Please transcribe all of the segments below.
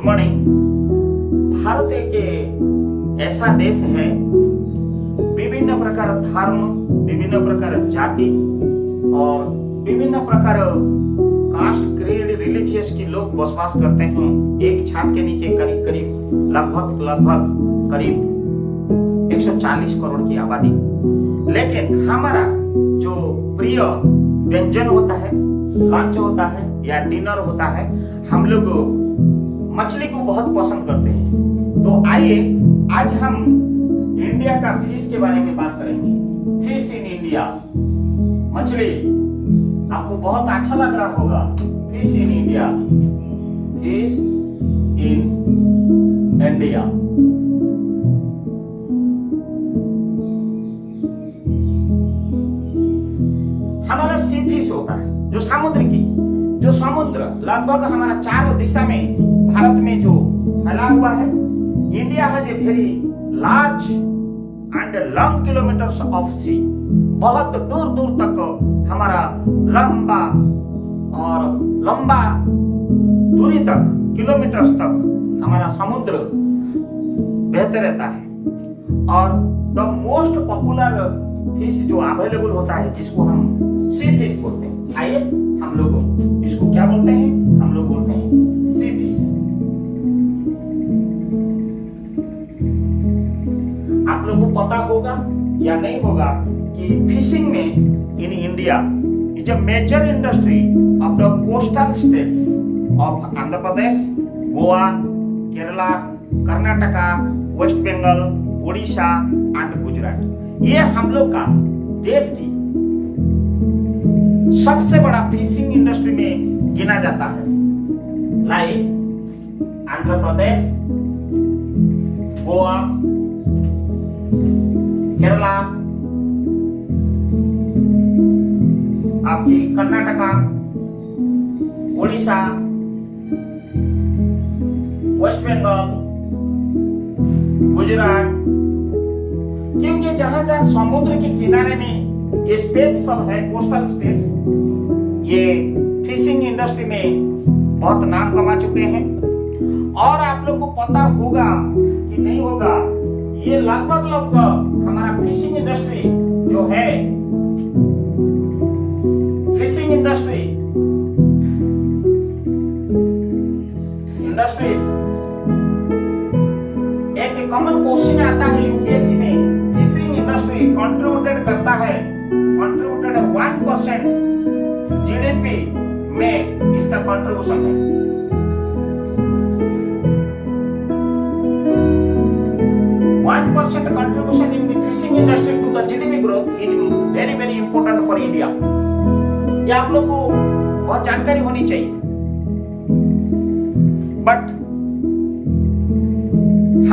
Morning. Bharat एक ऐसा देश है, विभिन्न प्रकार धर्म, विभिन्न प्रकार जाति और विभिन्न प्रकार कास्ट, क्रीड, रिलीजियस की लोग बसवास करते हैं एक छत के नीचे। करीब करीब लगभग करीब 140 करोड़ की आबादी। लेकिन हमारा जो प्रिय व्यंजन होता है, लंच होता है या डिनर होता है, हम लोग मछली को बहुत पसंद करते हैं। तो आइए आज हम इंडिया का फिश के बारे में बात करेंगे। फिश इन इंडिया, मछली आपको बहुत अच्छा लग रहा होगा। Fish in India, fish in India. हमारा सी फिश होता है जो समुद्र लगभग हमारा चारों दिशा में भारत में जो फैला हुआ है। India has a very large and long kilometres of sea. बहुत दूर दूर तक हमारा लंबा दूरी तक, किलोमीटर्स तक हमारा समुद्र बहते रहता है। और द मोस्ट पॉपुलर फिश जो अवेलेबल होता है, जिसको हम सी फिश बोलते हैं। आइए हम लोग इसको क्या बोलते हैं? हम लोग बोलते हैं सी फिश। आप लोगों को पता होगा या नहीं होगा कि फिशिंग में in India is a major industry of the coastal states of Andhra Pradesh, Goa, Kerala, Karnataka, West Bengal, Orissa and Gujarat. ये हम लोग का देश की सबसे बड़ा फिशिंग इंडस्ट्री में गिना जाता है। लाइक आंध्र प्रदेश, गोवा, केरला, आपकी कर्नाटका, उड़ीसा, वेस्ट बंगाल, गुजरात। क्योंकि जहां जहां समुद्र के किनारे में ये स्टेट सब है, कोस्टल स्टेट्स, ये फिशिंग इंडस्ट्री में बहुत नाम कमा चुके हैं। और आप लोग को पता होगा कि नहीं होगा, ये लगभग हमारा फिशिंग इंडस्ट्री जो है, फिशिंग इंडस्ट्रीज एक कॉमन क्वेश्चन आता है यूपीएससी में। फिशिंग इंडस्ट्री कंट्रीब्यूटेड 1% जीडीपी में इसका कंट्रीब्यूशन है। Contribution in the fishing industry to the GDP growth is very very important for India। ये आप लोग को बहुत जानकारी होनी चाहिए। बट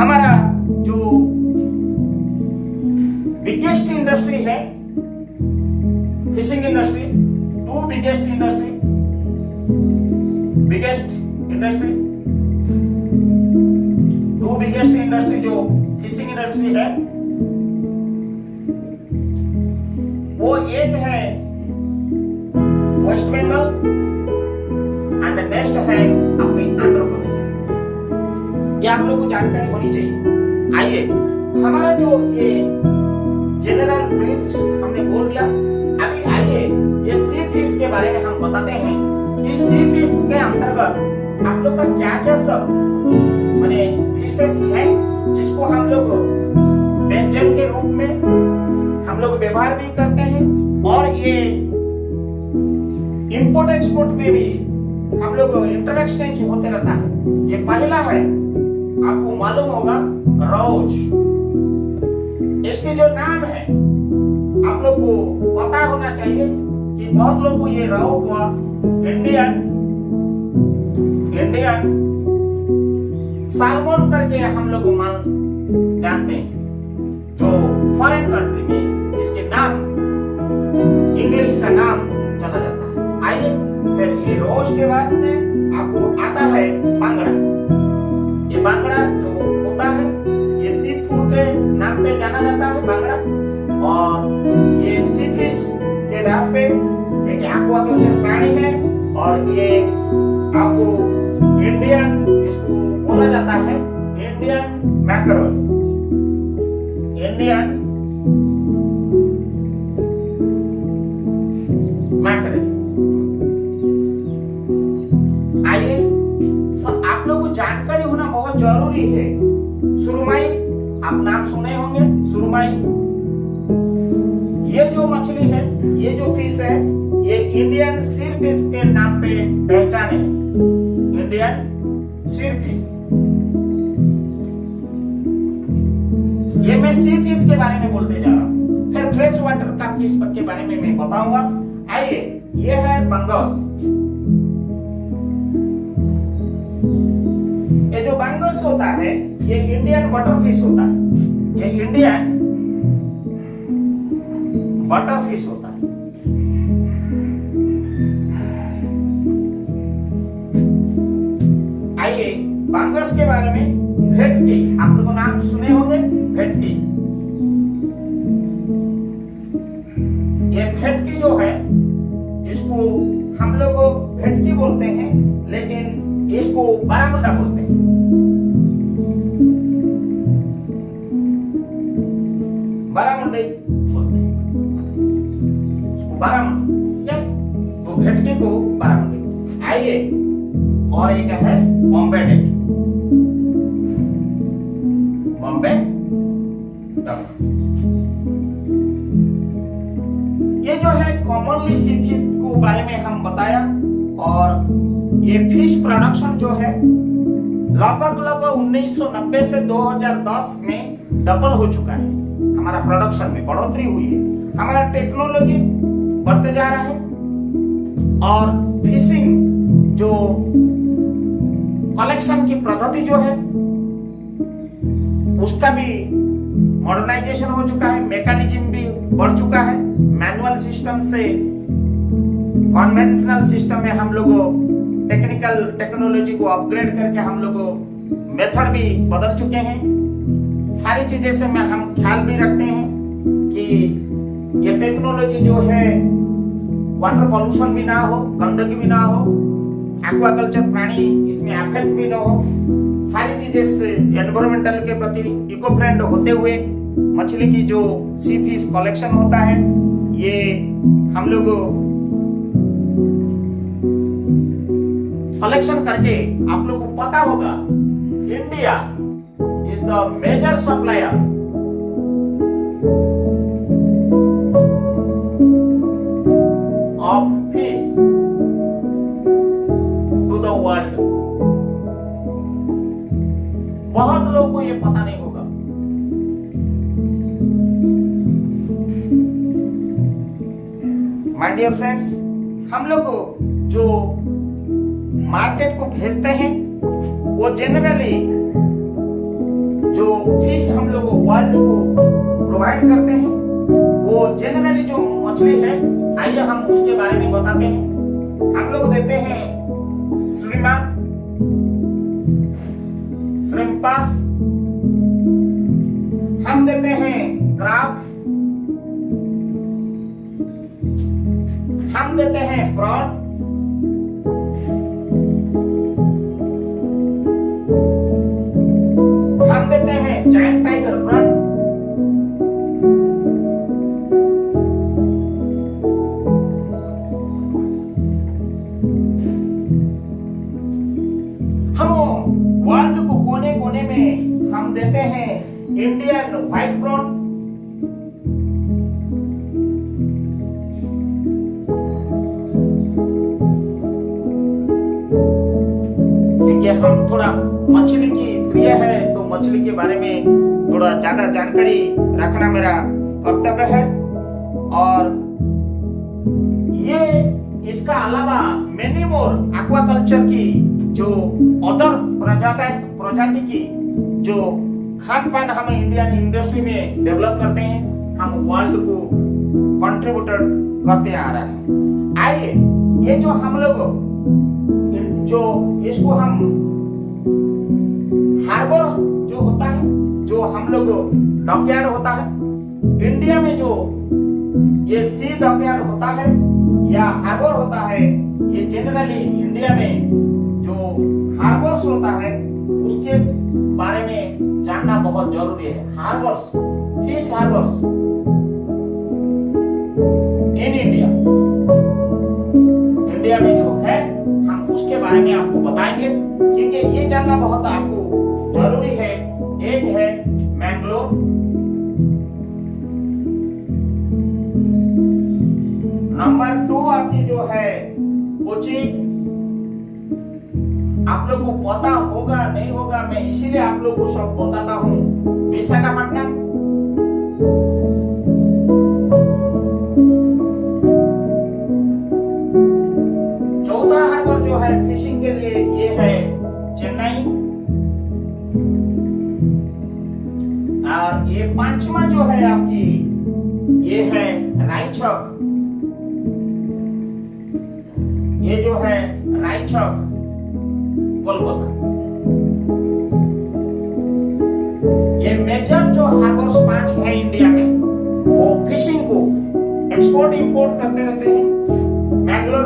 हमारा जो बिगेस्ट इंडस्ट्री है fishing industry, two biggest industry जो फिशिंग इंडस्ट्री है, वो एक है वेस्ट बंगाल एंड नेक्स्ट है अपनी आंध्र प्रदेश। ये आप लोगों को जानकारी होनी चाहिए। आइए हमारा जो ये जनरल ब्रीफ्स हमने बोल दिया। अभी आइए ये सी फिश के बारे में हम बताते हैं कि सी फिश के अंतर्गत आप लोग का क्या क्या सब माने फिशेस है, जिसको हम लोग व्यंजन के रूप में हम लोग व्यवहार भी करते हैं। और ये इंपोर्ट एक्सपोर्ट में भी हम लोग इंटर एक्सचेंज होते रहता है। ये पहला है, आपको मालूम होगा, रोज। इसके जो नाम है आप लोग को पता होना चाहिए कि बहुत लोग को ये रोहू का इंडियन साल्मन करके हम लोग जानते हैं, जो फॉरेन कंट्री में इसके नाम इंग्लिश का नाम चला जाता है। आइए फिर ये रोज के बाद में आपको आता है बांगड़ा। ये बांगड़ा जो होता है, ये सी फूड के नाम पे जाना जाता है बांगड़ा। और ये सी फिश के नाम पे एक एक्वाकल्चर प्राणी है। और ये आपको इंडियन इसको आता है इंडियन मैकरेल। Indian mackerel. आइए, आप लोगों को जानकारी होना बहुत जरूरी है। सुरमई, आप नाम सुने होंगे, सुरमई। ये जो मछली है, ये जो फिश है, ये इंडियन सिरफिश के नाम पे पहचाने। इंडियन सिरफिश। ये मैं सिरफिश के बारे में बोलते जा रहा हूँ। फिर फ्रेश वाटर का फिश के बारे में मैं बताऊंगा। आइए, ये है बंगस। ये जो बंगस होता है, ये इंडियन बटर फिश होता है। ये इंडियन बटर फिश होता है। आइए, बंगस के बारे में, भेटकी, आप लोगों नाम सुने होंगे, भेटकी। ये भेटकी जो है, इसको हम लोग भेटकी बोलते हैं, लेकिन इसको बारामुंडा बोलते हैं। बारामुंडे बोलते हैं इसको, बारामुंडा। तो भेटकी को बारामुंडे। आइए, और एक है बॉम्बे डक। बॉम्बे डक। ये जो है कॉमनली सी फिश को बारे में हम बताया। और ये फिश प्रोडक्शन जो है लगभग 1990 से 2010 में डबल हो चुका है। हमारा प्रोडक्शन में बढ़ोतरी हुई है। हमारा टेक्नोलॉजी बढ़ते जा रहा है और फिशिंग जो कलेक्शन की पद्धति जो है उसका भी मॉडर्नाइजेशन हो चुका है। मैकेनिज्म भी बढ़ चुका है। मैनुअल सिस्टम से कन्वेंशनल सिस्टम में हम लोग टेक्निकल टेक्नोलॉजी को अपग्रेड करके हम लोग मेथड भी बदल चुके हैं। सारी चीजें से में हम ख्याल भी रखते हैं कि ये टेक्नोलॉजी जो है वाटर पॉल्यूशन भी ना हो, गंदगी भी ना हो, एक्वाकल्चर प्राणी इसमें अफेक्ट भी ना हो। सारी चीजें से एनवायरमेंटल के प्रति इको फ्रेंड होते हुए मछली की जो सी फिश कलेक्शन होता है, ये हम लोग कलेक्शन करके, आप लोग को पता होगा, India is the major supplier of fish to the world. बहुत लोगों को ये पता नहीं होगा। माय डियर फ्रेंड्स, हम लोग जो मार्केट को भेजते हैं वो जनरली जो फिश हम लोग वर्ल्ड को प्रोवाइड करते हैं वो जनरली जो मछली है, आइए हम उसके बारे में बताते हैं। हम लोग देते हैं श्रीमा, श्रिम्पास, हम देते हैं क्रैब, हम देते हैं प्रॉन, हम देते हैं जायंट टाइगर प्रॉन, हम वर्ल्ड को कोने कोने में हम देते हैं इंडियन व्हाइट प्रॉन, क्योंकि हम थोड़ा मछली की प्रिय है तो मछली के बारे में थोड़ा ज्यादा जानकारी रखना मेरा कर्तव्य है। और ये इसका अलावा मेनी मोर एक्वाकल्चर की जो अदर प्रजाति की जो खान पान हम इंडियन इंडस्ट्री में डेवलप करते हैं, हम वर्ल्ड को कंट्रीब्यूटर करते आ रहे हैं। आइए, ये जो हम लोग जो इसको हम हार्बर जो होता है, जो हम लोग डॉकयार्ड होता है इंडिया में, जो ये सी डॉकयार्ड होता है या हार्बर होता है, ये जनरली इंडिया में जो हार्बर्स होता है उसके बहुत जरूरी है। Harbours, fish harbours in India में जो है हम उसके बारे में आपको बताएंगे, क्योंकि ये जानना बहुत आपको जरूरी है। एक है मैंगलोर, नंबर 2 आपकी जो है कोची। आप लोग को पता होगा नहीं होगा, मैं इसीलिए आप लोग को सब बताता हूँ। विशाखापट्टनम, चौथा हार्बर जो है फिशिंग के लिए ये है चेन्नई, और ये 5वां जो है आपकी ये है रायचक। ये जो है रायचक कोलकाता। ये मेजर जो हार्बर्स 5 है इंडिया में, वो फिशिंग को एक्सपोर्ट इंपोर्ट करते रहते हैं। मैंगलोर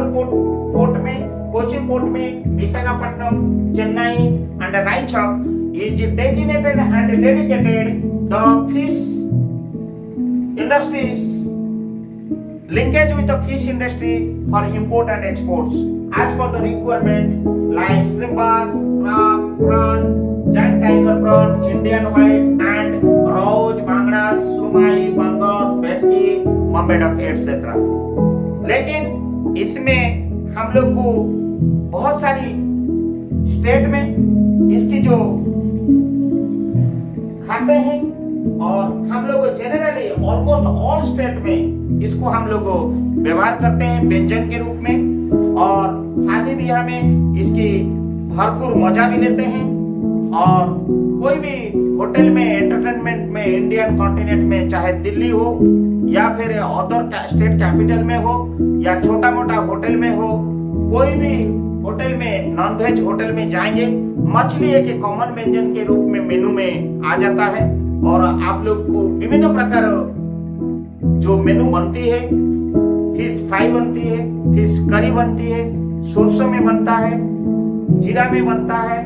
पोर्ट में, कोची पोर्ट में, Visakhapatnam, Chennai and Raichak is designated and dedicated the fish industries linkage with the fish industry for import and exports as per the requirement like shrimp bass, crab, prawn, giant tiger prawn, Indian white and roach, bangras, sumai, bangus, vetki, bombay duck etc. लेकिन इसमें हम लोग को बहुत सारी state में इसकी जो खाते हैं, और हम लोग जनरली ऑलमोस्ट ऑल स्टेट में इसको हम लोग व्यवहार करते हैं व्यंजन के रूप में, और शादी ब्याह में इसकी भरपूर मजा भी लेते हैं। और कोई भी होटल में, एंटरटेनमेंट में, इंडियन कॉन्टिनेंट में, चाहे दिल्ली हो या फिर अदर स्टेट कैपिटल में हो या छोटा मोटा होटल में हो, कोई भी होटल में, नॉनवेज होटल में जाएंगे, मछली एक कॉमन व्यंजन के रूप में मेनू में आ जाता है। और आप लोग को विभिन्न प्रकार जो मेनू बनती है, फिश फ्राई बनती है, फिश करी बनती है, सरसों में बनता है, जीरा में बनता है,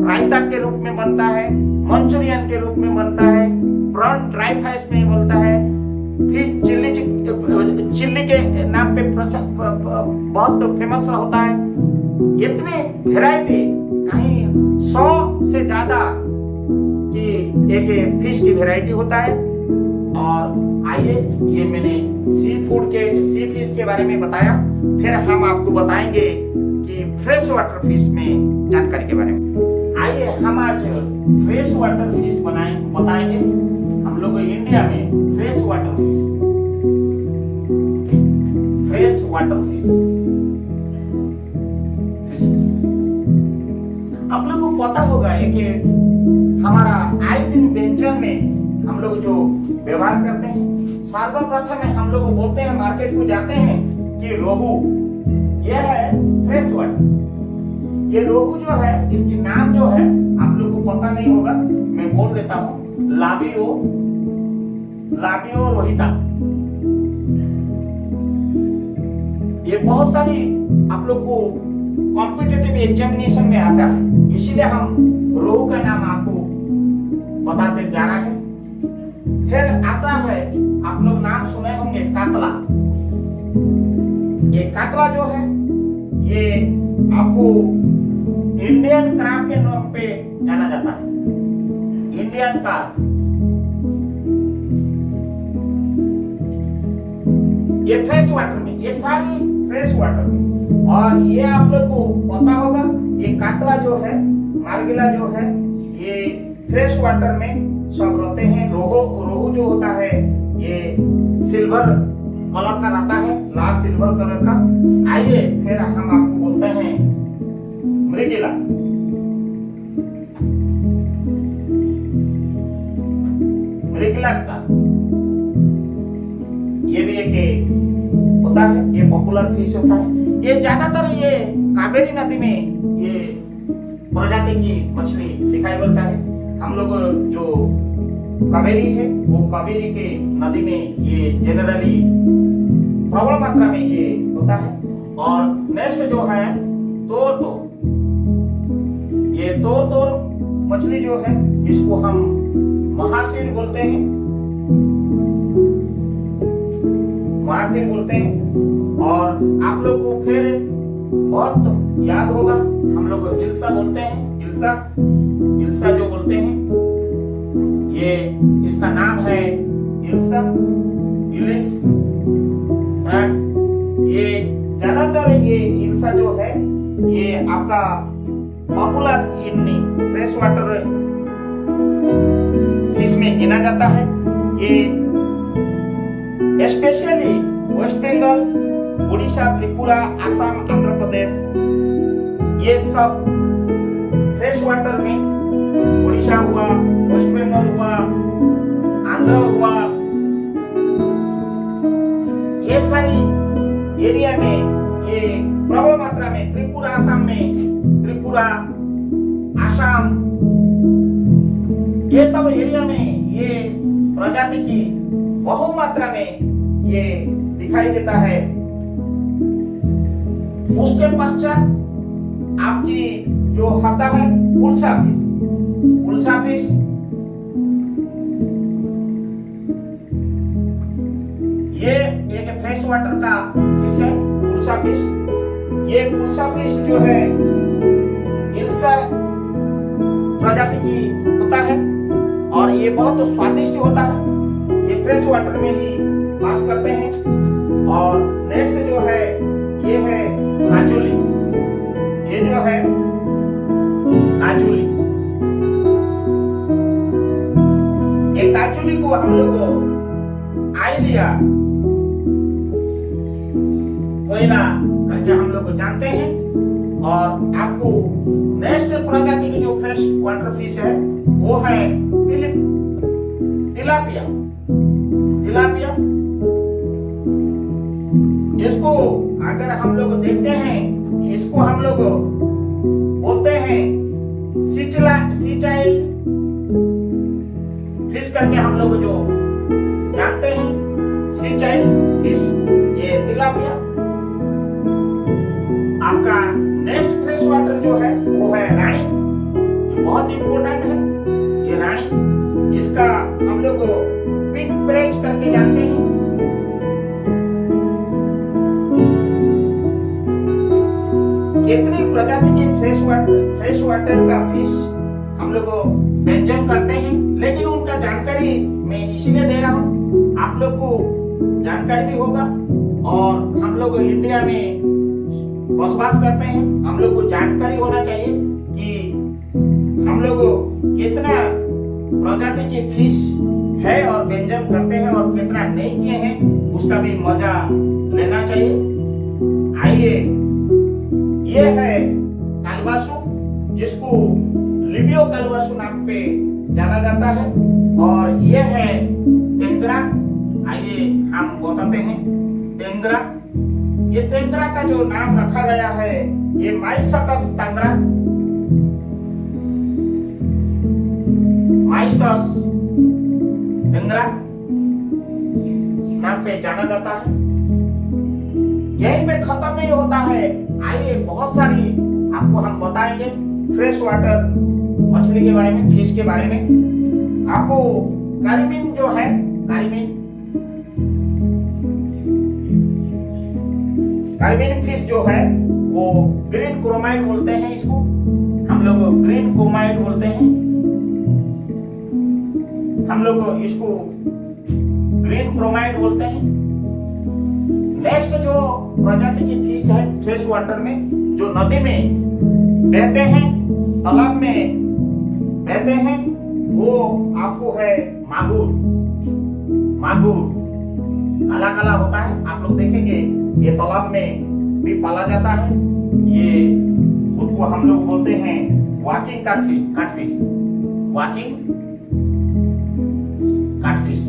रायता के रूप में बनता है, मंचूरियन के रूप में बनता है, प्रॉन ड्राई फ्राइज में बनता है, फिश चिल्ली के नाम पे बहुत फेमस होता है। इतने वेराइटी, कहीं 100 से ज्यादा की एक फिश की वेराइटी होता है। और आइए, ये मैंने सी फिश के बारे में बताया, फिर हम आपको बताएंगे कि फ्रेश वाटर फिश में जानकारी के बारे में। आइए हम आज फ्रेश वाटर फिश बताएंगे। हम लोग इंडिया में फ्रेश वाटर फिश आप लोगों को पता होगा है कि हमारा आए दिन व्यंजन में हम लोग जो व्यवहार करते हैं, सर्वप्रथम हम लोग बोलते हैं, मार्केट को जाते हैं कि रोहू, यह है फ्रेश वाटर। ये रोहू जो है, इसकी नाम जो है आप लोग को पता नहीं होगा, मैं बोल देता हूँ, लाबियो रोहिता। ये बहुत सारी आप लोग को कॉम्पिटिटिव एग्जामिनेशन में आता है, इसीलिए हम रोहू का नाम आपको बताते जा रहे हैं। फिर आता है, आप लोग नाम सुने होंगे, कातला। ये कातला जो है, ये आपको इंडियन क्रैब के नाम पे जाना जाता है, इंडियन क्रैब। ये फ्रेश वाटर में, ये सारी फ्रेश वाटर में। और ये आप लोग को पता होगा, ये कातला जो है, मार्गिला जो है, ये फ्रेश वाटर में सब रहते हैं। रोहू जो होता है, ये सिल्वर कलर का रहता है, लाल सिल्वर कलर का। आइए फिर हम आपको बोलते हैं मृगला। मृगला का ये भी एक होता है, ये पॉपुलर फिश होता है। ये ज्यादातर ये कावेरी नदी में ये प्रजाति की मछली दिखाई पड़ता है। हम लोग जो कावेरी है, वो कावेरी के नदी में ये जनरली प्रबल मात्रा में ये होता है। और नेक्स्ट जो है तोर, ये तोर मछली जो है, इसको हम महासीर बोलते हैं, महासीर बोलते हैं। और आप लोग को फिर बहुत याद होगा, हम लोग हिल्सा बोलते हैं, हिल्सा, हिल्सा जो बोलते हैं, ये इसका नाम है हिल्सा, इलिस, सर। ये ज्यादातर ये हिल्सा जो है ये आपका popular in fresh water fish में गिना जाता है। ये स्पेशली वेस्ट बंगाल, उड़ीसा, त्रिपुरा, असम, आंध्र प्रदेश, ये सब फ्रेश वाटर में, उड़ीसा हुआ, वेस्ट बंगाल हुआ, आंध्र हुआ, ये सारी एरिया में ये प्रबल मात्रा में, त्रिपुरा असम में, त्रिपुरा असम, ये सब एरिया में ये प्रजाति की बहुमात्रा में ये दिखाई देता है। उसके पश्चात आपकी जो होता है उल्सा फिश, उल्सा फिश ये एक फ्रेश वाटर का फिश है, उल्सा फिश। ये उल्सा फिश जो है इल्सा प्रजाति की होता है और ये बहुत स्वादिष्ट होता है। ये फ्रेश वाटर में ही पास करते हैं। और नेक्स्ट जो है ये है काजुली, ये जो है काजुली, ये काजुली को हम लोग आइलिया कोयला करके हम लोग जानते हैं। और आपको नेक्स्ट प्रजाति की जो फ्रेश वाटर फिश है वो है तिलापिया, तिलापिया। इसको अगर हम लोग देखते हैं, इसको हम लोग बोलते हैं सी चाइल्ड फिश करके हम लोग जो जानते हैं, सी चाइल्ड फिश, ये तिलापिया। आपका नेक्स्ट फ्रेश वाटर जो है वो है रानी, ये बहुत इंपॉर्टेंट है। ये रानी, इसका हम लोग पिंक प्रेच करके जानते हैं। कितनी प्रजाति की फ्रेश वाटर का फिश हम लोग मेंशन करते हैं, लेकिन उनका जानकारी मैं इसीलिए दे रहा हूँ, आप लोग को जानकारी भी होगा। और हम लोग इंडिया में बसवास करते हैं, हम लोग को जानकारी होना चाहिए कि हम लोग कितना प्रजाति की फिश है और व्यंजन करते हैं और कितना नहीं किए हैं, उसका भी मजा लेना चाहिए। आइए, ये है कालबासु, जिसको लिबियो कालबासु नाम पे जाना जाता है। और ये है तेंगरा, आइए हम बताते हैं तेंगरा। ये तेंगरा का जो नाम रखा गया है ये माइस्टस तेंगरा, माइस्टस तेंगरा नाम पे जाना जाता है। यहीं पे खत्म नहीं होता है, आइए बहुत सारी आपको हम बताएंगे फ्रेश वाटर मछली के बारे में, फिश के बारे में। आपको कार्बिन जो है, कार्बिन फिश जो है वो ग्रीन क्रोमाइड बोलते हैं इसको, हम लोग ग्रीन क्रोमाइड बोलते हैं, हम लोग इसको ग्रीन क्रोमाइड बोलते हैं। नेक्स्ट जो प्रजाति की फिश है फ्रेश वाटर में, जो नदी में बहते हैं, तालाब में बहते हैं, वो आपको है मागुर। मागुर काला काला होता है, आप लोग देखेंगे ये तालाब में भी पाला जाता है। ये उनको हम लोग बोलते हैं वॉकिंग काटफिश, वॉकिंग काटफिश।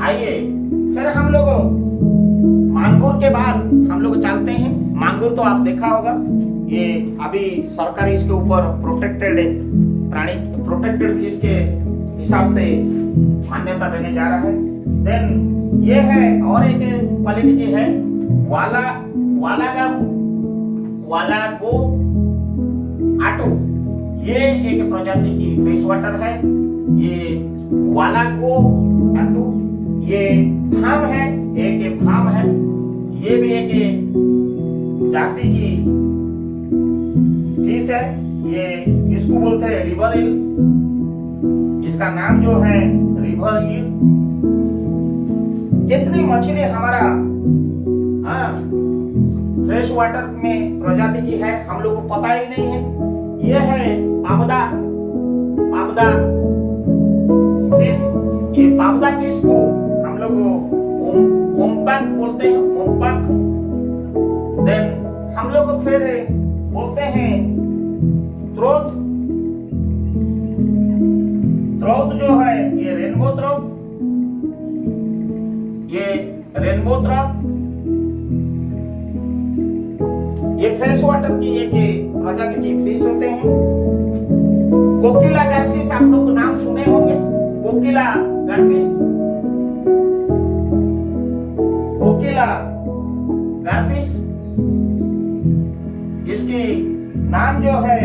आइए फिर हम लोग मांगुर के बाद हम लोग चलते हैं। मांगुर तो आप देखा होगा, ये अभी सरकार इसके ऊपर प्रोटेक्टेड प्राणी, प्रोटेक्टेड फिश के हिसाब से मान्यता देने जा रहा है। देन ये है और एक क्वालिटी की है वालागो आटो। ये एक प्रजाति की फ्रेश वाटर है। ये वालाको टाटू, ये भाम है, एक भाम है। ये भी एक जाति की फिश है। ये इसको बोलते हैं रिवर ईल। इसका नाम जो है रिवर ईल। कितनी मछली हमारा फ्रेश वाटर में प्रजाति की है हम लोग को पता ही नहीं है। ये है पाबदा फिश। ये पाबदा फिश को हम लोग ओम्पक बोलते हैं, ओम्पक। देन हम लोग फिर बोलते हैं त्रोत जो है ये रेनबो त्रोत, ये रेनबो त्रोत। ये फ्रेश वाटर की एक प्रजाति की फिश होते हैं। कोकिला गरफिश आप लोग नाम सुने होंगे, कोकिला गरफिश, कोकिला गरफिश। इसकी नाम जो है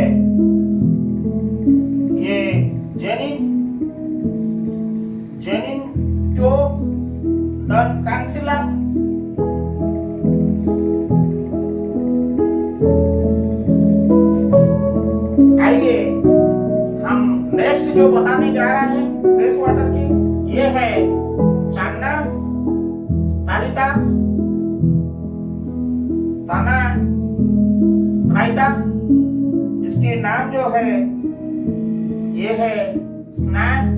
ये जेनिन टो डन कांसिला। आइए हम नेक्स्ट जो बताने जा रहे हैं फ्रेश वाटर की, ये है चान्ना तारिता ताना रायता। इसके नाम जो है ये है स्नैक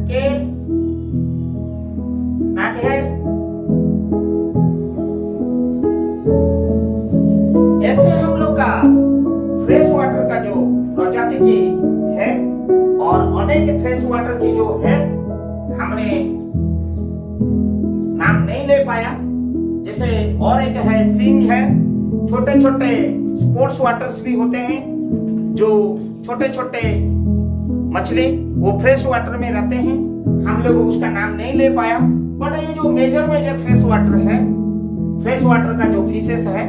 हेड। ऐसे हम लोग का फ्रेश वाटर का जो प्रजाति की है और अनेक फ्रेश वाटर की जो है हमने नाम नहीं ले पाया। जैसे और एक है सिंग है। छोटे छोटे स्पोर्ट्स वाटर्स भी होते हैं जो छोटे छोटे मछली वो फ्रेश वाटर में रहते हैं। हम लोग उसका नाम नहीं ले पाया। बट ये जो मेजर फ्रेश वाटर है, फ्रेश वाटर का जो फिशेस है,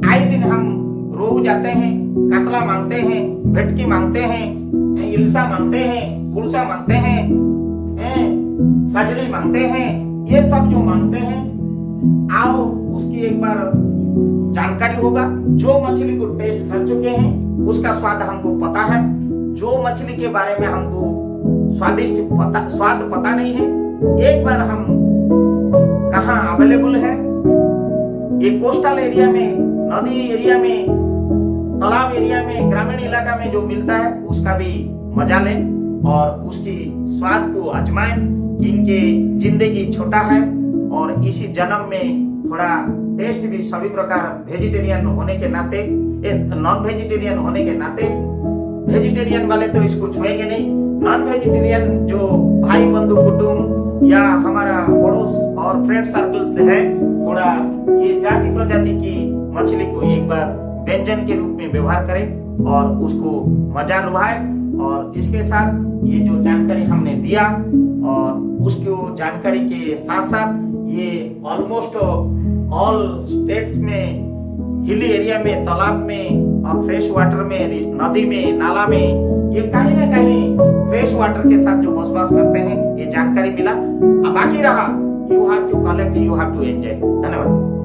आए दिन हम रोहू जाते हैं, कतला मांगते हैं, भेटकी मांगते हैं, इल्सा मांगते हैं, पुलसा मांगते हैं, कजली मांगते हैं। ये सब जो मांगते हैं, आओ उसकी एक बार जानकारी होगा। जो मछली को टेस्ट कर चुके हैं उसका स्वाद हमको पता है। जो मछली के बारे में हमको स्वाद पता नहीं है, एक बार हम कहाँ अवेलेबल है, ये कोस्टल एरिया में, नदी एरिया में, तालाब एरिया में, ग्रामीण इलाका में जो मिलता है उसका भी मजा ले और उसकी स्वाद को आजमाएं कि इनके जिंदगी छोटा है और इसी जन्म में थोड़ा टेस्ट भी सभी प्रकार वेजिटेरियन होने के नाते, नॉन वेजिटेरियन होने के नाते, वेजिटेरियन वाले तो इसको छुएंगे नहीं। नॉन वेजिटेरियन जो भाई बंधु कुटुंब या हमारा पड़ोस और फ्रेंड सर्कल से है, थोड़ा ये जाति प्रजाति की मछली को एक बार व्यंजन के रूप में व्यवहार करें और उसको मजा लुभाए। और इसके साथ ये जो जानकारी हमने दिया और उसको जानकारी के साथ साथ ये ऑलमोस्ट ऑल स्टेट्स में, हिली एरिया में, तालाब में और फ्रेश वाटर में, नदी में, नाला में, ये कहीं ना कहीं फ्रेश वाटर के साथ जो बसवास करते हैं, ये जानकारी मिला। अब बाकी रहा, you have to collect, you have to enjoy. धन्यवाद।